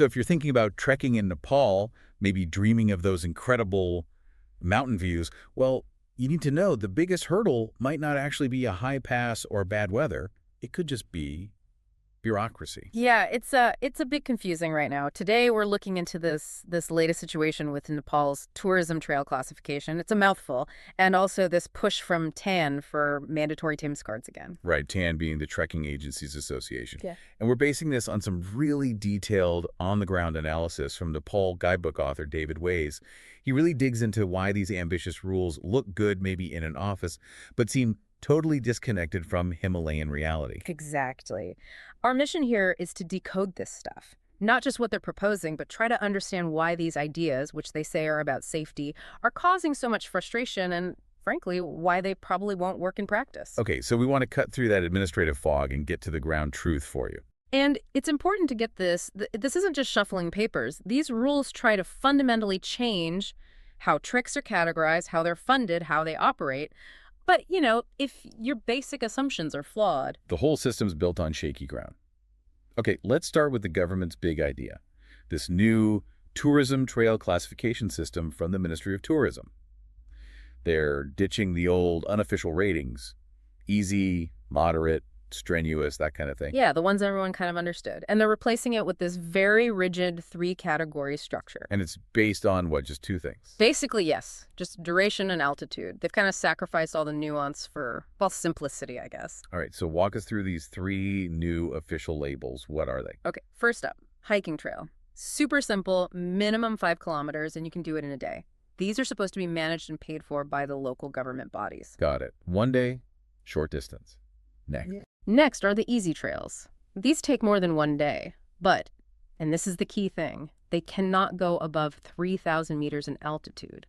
So if you're thinking about trekking in Nepal, maybe dreaming of those incredible mountain views, well, you need to know the biggest hurdle might not actually be a high pass or bad weather. It could just be bureaucracy. Yeah, it's a bit confusing right now. Today we're looking into this latest situation with Nepal's tourism trail classification. It's a mouthful, and also this push from TAAN for mandatory TIMS cards again. Right, TAAN being the Trekking Agencies Association. Yeah. And we're basing this on some really detailed, on-the-ground analysis from Nepal guidebook author David Ways. He really digs into why these ambitious rules look good maybe in an office, but seem totally disconnected from Himalayan reality. Exactly. Our mission here is to decode this stuff. Not just what they're proposing, but try to understand why these ideas, which they say are about safety, are causing so much frustration and, frankly, why they probably won't work in practice. Okay, so we want to cut through that administrative fog and get to the ground truth for you. And it's important to get this. This isn't just shuffling papers. These rules try to fundamentally change how treks are categorized, how they're funded, how they operate. But, if your basic assumptions are flawed. The whole system's built on shaky ground. Okay, let's start with the government's big idea, this new tourism trail classification system from the Ministry of Tourism. They're ditching the old unofficial ratings, easy, moderate, strenuous, that kind of thing. Yeah, the ones everyone kind of understood. And they're replacing it with this very rigid 3-category structure. And it's based on, what, just 2 things? Basically, yes. Just duration and altitude. They've kind of sacrificed all the nuance for, well, simplicity, I guess. All right, so walk us through these 3 new official labels. What are they? Okay, first up, hiking trail. Super simple, minimum 5 kilometers, and you can do it in a day. These are supposed to be managed and paid for by the local government bodies. Got it. 1 day, short distance. Next. Yeah. Next are the easy trails. These take more than 1 day, but, and this is the key thing, they cannot go above 3,000 meters in altitude.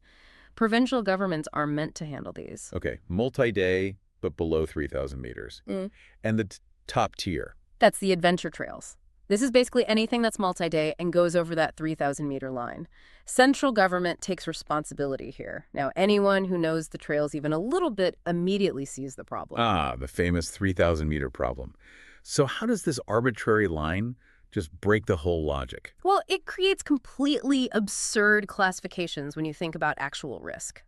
Provincial governments are meant to handle these. Okay, multi-day, but below 3,000 meters. And the top tier. That's the adventure trails. This is basically anything that's multi-day and goes over that 3,000-meter line. Central government takes responsibility here. Now, anyone who knows the trails even a little bit immediately sees the problem. Ah, the famous 3,000-meter problem. So how does this arbitrary line just break the whole logic? Well, it creates completely absurd classifications when you think about actual risk.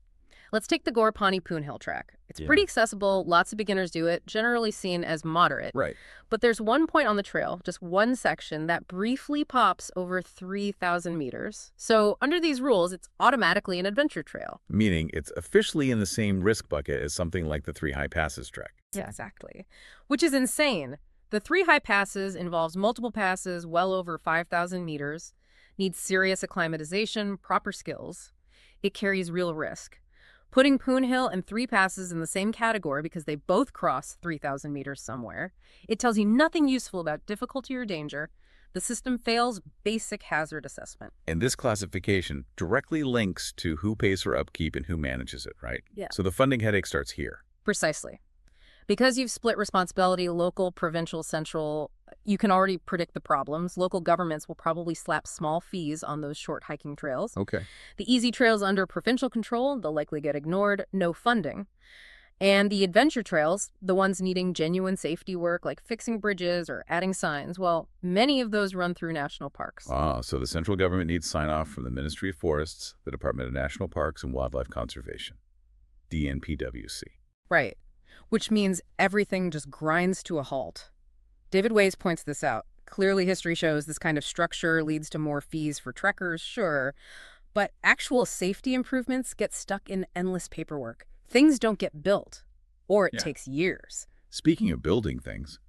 Let's take the Ghorepani Poon Hill track. It's pretty accessible, lots of beginners do it, generally seen as moderate. Right. But there's one point on the trail, just one section, that briefly pops over 3,000 meters. So under these rules, it's automatically an adventure trail. Meaning it's officially in the same risk bucket as something like the 3 high passes trek. Yeah, exactly. Which is insane. The 3 high passes involves multiple passes well over 5,000 meters, needs serious acclimatization, proper skills. It carries real risk. Putting Poon Hill and 3 passes in the same category because they both cross 3,000 meters somewhere, it tells you nothing useful about difficulty or danger. The system fails basic hazard assessment. And this classification directly links to who pays for upkeep and who manages it, right? Yeah. So the funding headache starts here. Precisely. Because you've split responsibility, local, provincial, central, you can already predict the problems. Local governments will probably slap small fees on those short hiking trails. Okay. The easy trails under provincial control, they'll likely get ignored, no funding. And the adventure trails, the ones needing genuine safety work like fixing bridges or adding signs, well, many of those run through national parks. Ah, so the central government needs sign-off from the Ministry of Forests, the Department of National Parks and Wildlife Conservation, DNPWC. Right. Which means everything just grinds to a halt. David Ways points this out. Clearly, history shows this kind of structure leads to more fees for trekkers, sure, but actual safety improvements get stuck in endless paperwork. Things don't get built, or it takes years. Speaking of building things,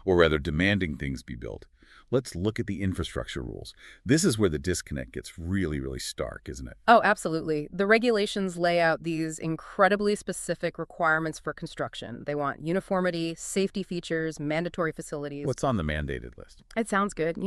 or rather demanding things be built, let's look at the infrastructure rules. This is where the disconnect gets really, really stark, isn't it? Oh, absolutely. The regulations lay out these incredibly specific requirements for construction. They want uniformity, safety features, mandatory facilities. What's on the mandated list? It sounds good,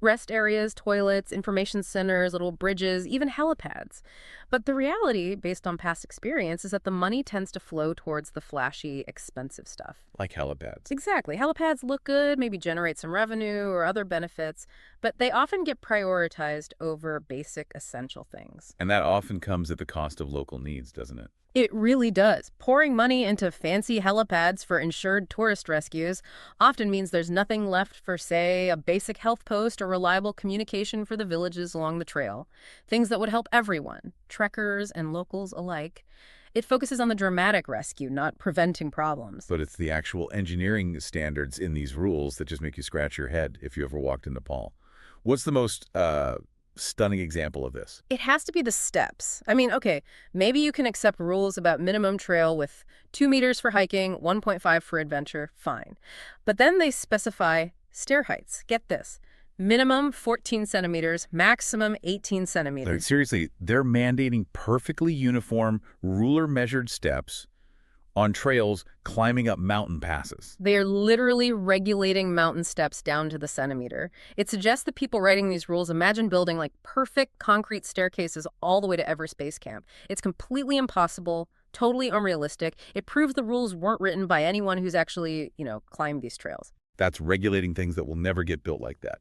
Rest areas, toilets, information centers, little bridges, even helipads. But the reality, based on past experience, is that the money tends to flow towards the flashy, expensive stuff. Like helipads. Exactly. Helipads look good, maybe generate some revenue or other benefits, but they often get prioritized over basic essential things. And that often comes at the cost of local needs, doesn't it? It really does. Pouring money into fancy helipads for insured tourist rescues often means there's nothing left for, say, a basic health post or reliable communication for the villages along the trail. Things that would help everyone, trekkers and locals alike. It focuses on the dramatic rescue, not preventing problems. But it's the actual engineering standards in these rules that just make you scratch your head if you ever walked in Nepal. What's the most stunning example of this? It has to be the steps. I mean, okay, maybe you can accept rules about minimum trail with 2 meters for hiking, 1.5 for adventure, fine. But then they specify stair heights. Get this. Minimum 14 centimeters, maximum 18 centimeters. Seriously, they're mandating perfectly uniform, ruler-measured steps on trails climbing up mountain passes. They are literally regulating mountain steps down to the centimeter. It suggests that people writing these rules imagine building like perfect concrete staircases all the way to Everest Base Camp. It's completely impossible, totally unrealistic. It proves the rules weren't written by anyone who's actually, climbed these trails. That's regulating things that will never get built like that.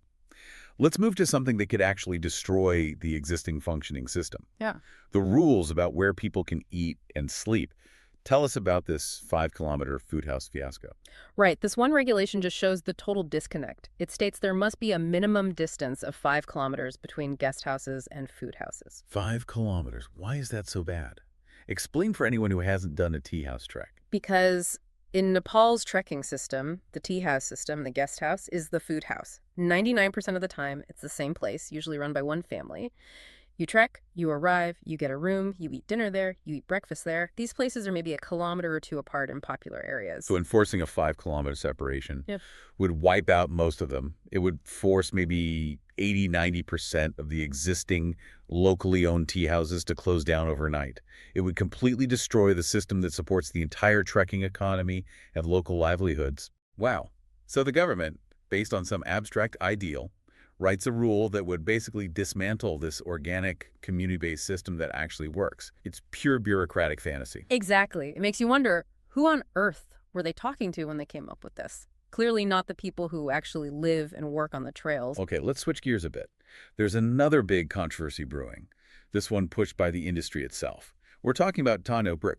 Let's move to something that could actually destroy the existing functioning system. Yeah. The rules about where people can eat and sleep. Tell us about this 5-kilometer food house fiasco. Right. This one regulation just shows the total disconnect. It states there must be a minimum distance of 5 kilometers between guest houses and food houses. 5 kilometers. Why is that so bad? Explain for anyone who hasn't done a tea house trek. Because in Nepal's trekking system, the tea house system, the guest house, is the food house. 99% of the time, it's the same place, usually run by one family. You trek, you arrive, you get a room, you eat dinner there, you eat breakfast there. These places are maybe a kilometer or two apart in popular areas. So enforcing a 5-kilometer separation Yep. would wipe out most of them. It would force maybe 80–90% of the existing locally owned tea houses to close down overnight. It would completely destroy the system that supports the entire trekking economy and local livelihoods. Wow. So the government, based on some abstract ideal, writes a rule that would basically dismantle this organic, community-based system that actually works. It's pure bureaucratic fantasy. Exactly. It makes you wonder, who on earth were they talking to when they came up with this? Clearly not the people who actually live and work on the trails. Okay, let's switch gears a bit. There's another big controversy brewing, this one pushed by the industry itself. We're talking about TAAN,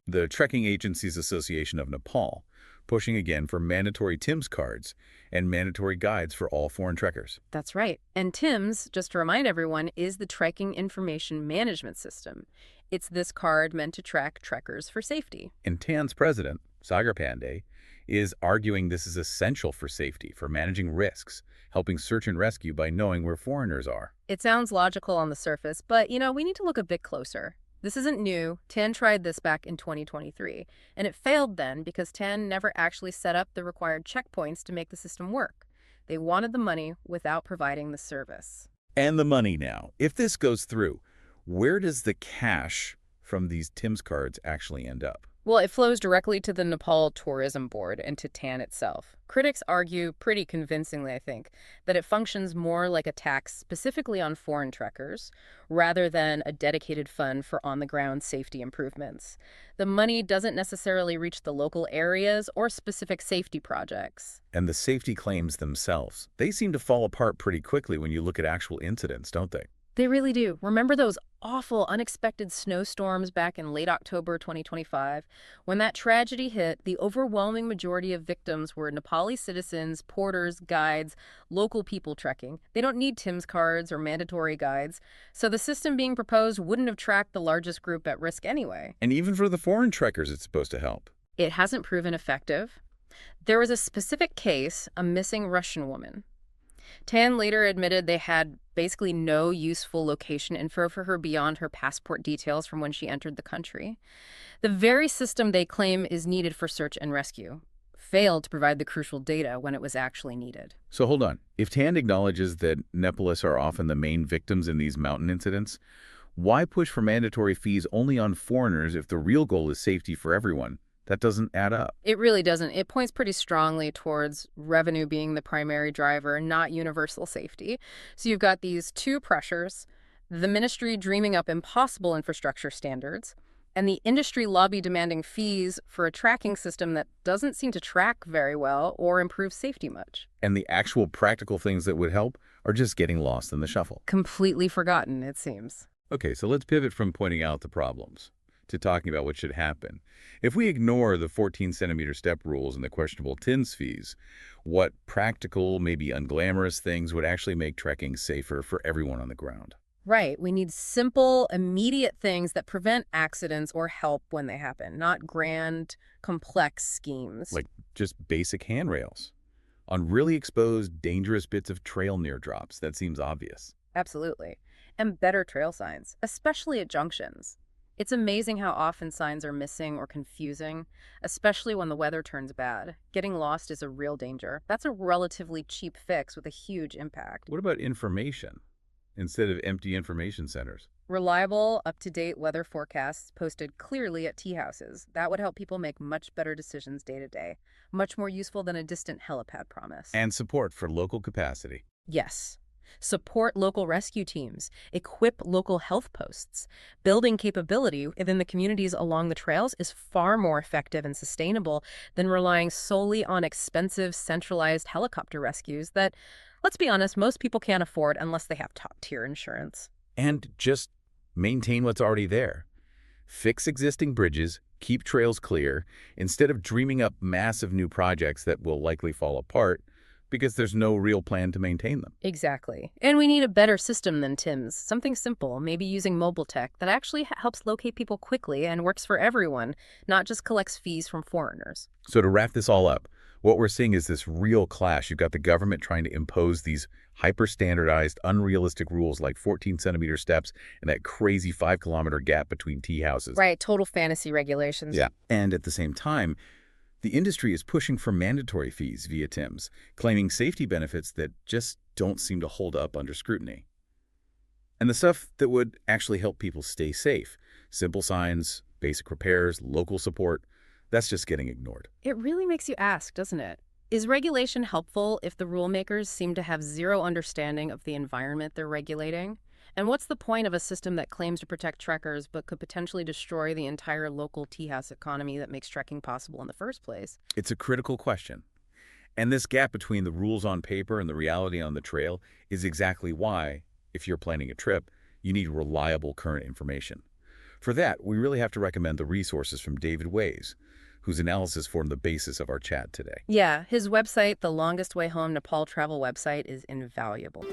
the Trekking Agencies Association of Nepal, pushing again for mandatory TIMS cards and mandatory guides for all foreign trekkers. That's right. And TIMS, just to remind everyone, is the Trekking Information Management System. It's this card meant to track trekkers for safety. And TAAN's president, Sagar Pandey, is arguing this is essential for safety, for managing risks, helping search and rescue by knowing where foreigners are. It sounds logical on the surface, but, we need to look a bit closer. This isn't new. TAAN tried this back in 2023, and it failed then because TAAN never actually set up the required checkpoints to make the system work. They wanted the money without providing the service. And the money now. If this goes through, where does the cash from these TIMS cards actually end up? Well, it flows directly to the Nepal Tourism Board and to TAAN itself. Critics argue pretty convincingly, I think, that it functions more like a tax specifically on foreign trekkers rather than a dedicated fund for on-the-ground safety improvements. The money doesn't necessarily reach the local areas or specific safety projects. And the safety claims themselves, they seem to fall apart pretty quickly when you look at actual incidents, don't they? They really do. Remember those awful, unexpected snowstorms back in late October 2025? When that tragedy hit, the overwhelming majority of victims were Nepali citizens, porters, guides, local people trekking. They don't need TIMS cards or mandatory guides, so the system being proposed wouldn't have tracked the largest group at risk anyway. And even for the foreign trekkers, it's supposed to help. It hasn't proven effective. There was a specific case, a missing Russian woman. TAAN later admitted they had basically no useful location info for her beyond her passport details from when she entered the country. The very system they claim is needed for search and rescue failed to provide the crucial data when it was actually needed. So hold on. If TAAN acknowledges that Nepalese are often the main victims in these mountain incidents, why push for mandatory fees only on foreigners if the real goal is safety for everyone? That doesn't add up. It really doesn't. It points pretty strongly towards revenue being the primary driver, not universal safety. So you've got these two pressures, the ministry dreaming up impossible infrastructure standards, and the industry lobby demanding fees for a tracking system that doesn't seem to track very well or improve safety much. And the actual practical things that would help are just getting lost in the shuffle. Completely forgotten, it seems. Okay, so let's pivot from pointing out the problems to talking about what should happen. If we ignore the 14-centimeter step rules and the questionable TINS fees, what practical, maybe unglamorous things would actually make trekking safer for everyone on the ground? Right. We need simple, immediate things that prevent accidents or help when they happen, not grand, complex schemes. Like just basic handrails on really exposed, dangerous bits of trail near drops. That seems obvious. Absolutely. And better trail signs, especially at junctions. It's amazing how often signs are missing or confusing, especially when the weather turns bad. Getting lost is a real danger. That's a relatively cheap fix with a huge impact. What about information instead of empty information centers? Reliable, up-to-date weather forecasts posted clearly at tea houses. That would help people make much better decisions day to day. Much more useful than a distant helipad promise. And support for local capacity. Yes. Support local rescue teams. Equip local health posts. Building capability within the communities along the trails is far more effective and sustainable than relying solely on expensive, centralized helicopter rescues that, let's be honest, most people can't afford unless they have top-tier insurance. And just maintain what's already there. Fix existing bridges, keep trails clear, instead of dreaming up massive new projects that will likely fall apart because there's no real plan to maintain them. Exactly. And we need a better system than TIMS. Something simple, maybe using mobile tech that actually helps locate people quickly and works for everyone, not just collects fees from foreigners. So to wrap this all up, what we're seeing is this real clash. You've got the government trying to impose these hyper-standardized, unrealistic rules like 14-centimeter steps and that crazy 5-kilometer gap between tea houses. Right, total fantasy regulations. Yeah. And at the same time, the industry is pushing for mandatory fees via TIMS, claiming safety benefits that just don't seem to hold up under scrutiny. And the stuff that would actually help people stay safe, simple signs, basic repairs, local support, that's just getting ignored. It really makes you ask, doesn't it? Is regulation helpful if the rule makers seem to have zero understanding of the environment they're regulating? And what's the point of a system that claims to protect trekkers but could potentially destroy the entire local tea house economy that makes trekking possible in the first place? It's a critical question. And this gap between the rules on paper and the reality on the trail is exactly why, if you're planning a trip, you need reliable current information. For that, we really have to recommend the resources from David Ways, whose analysis formed the basis of our chat today. Yeah, his website, The Longest Way Home Nepal Travel website, is invaluable.